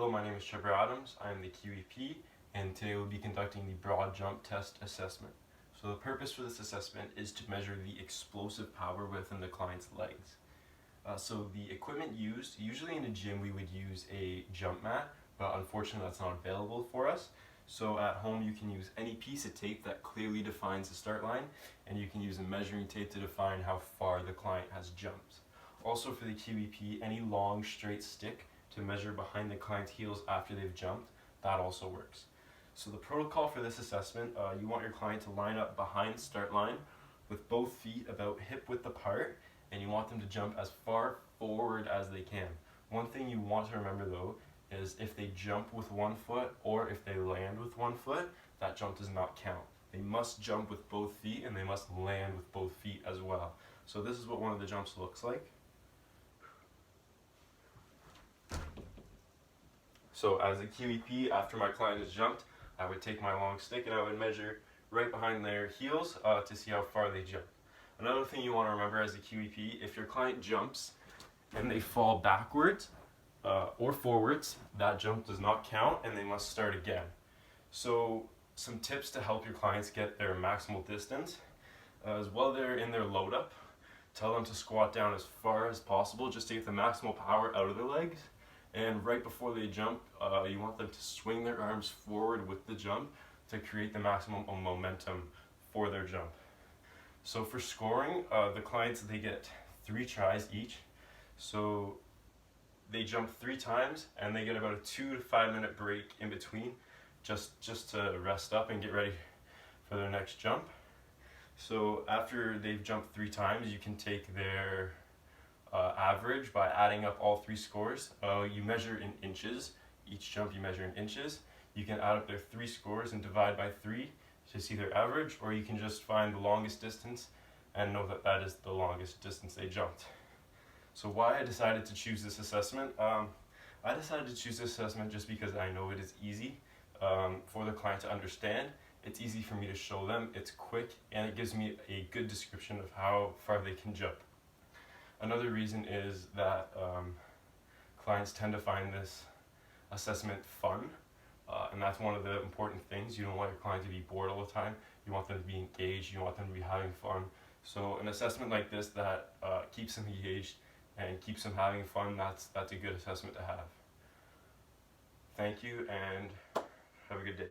Hello, my name is Trevor Adams. I am the QEP, and today we'll be conducting the broad jump test assessment. So the purpose for this assessment is to measure the explosive power within the client's legs. So the equipment used, usually in a gym we would use a jump mat, but unfortunately that's not available for us. So at home you can use any piece of tape that clearly defines the start line, and you can use a measuring tape to define how far the client has jumped. Also for the QEP, any long straight stick to measure behind the client's heels after they've jumped, that also works. So the protocol for this assessment, you want your client to line up behind the start line with both feet about hip width apart, and you want them to jump as far forward as they can. One thing you want to remember though is if they jump with one foot or if they land with one foot, that jump does not count. They must jump with both feet and they must land with both feet as well. So this is what one of the jumps looks like. So as a QEP, after my client has jumped, I would take my long stick and I would measure right behind their heels to see how far they jump. Another thing you want to remember as a QEP, if your client jumps and they fall backwards or forwards, that jump does not count and they must start again. So some tips to help your clients get their maximal distance. As well, they're in their load up, tell them to squat down as far as possible just to get the maximal power out of their legs. And right before they jump, you want them to swing their arms forward with the jump to create the maximum momentum for their jump. So for scoring, the clients, they get 3 tries each. So they jump 3 times and they get about a 2 to 5 minute break in between just to rest up and get ready for their next jump. So after they've jumped 3 times, you can take their average by adding up all 3 scores. You measure in inches. Each jump you measure in inches. You can add up their 3 scores and divide by 3 to see their average, or you can just find the longest distance and know that that is the longest distance they jumped. So why I decided to choose this assessment? I decided to choose this assessment just because I know it is easy for the client to understand. It's easy for me to show them, it's quick, and it gives me a good description of how far they can jump. Another reason is that clients tend to find this assessment fun, and that's one of the important things. You don't want your client to be bored all the time. You want them to be engaged, you want them to be having fun. So an assessment like this that keeps them engaged and keeps them having fun, that's a good assessment to have. Thank you and have a good day.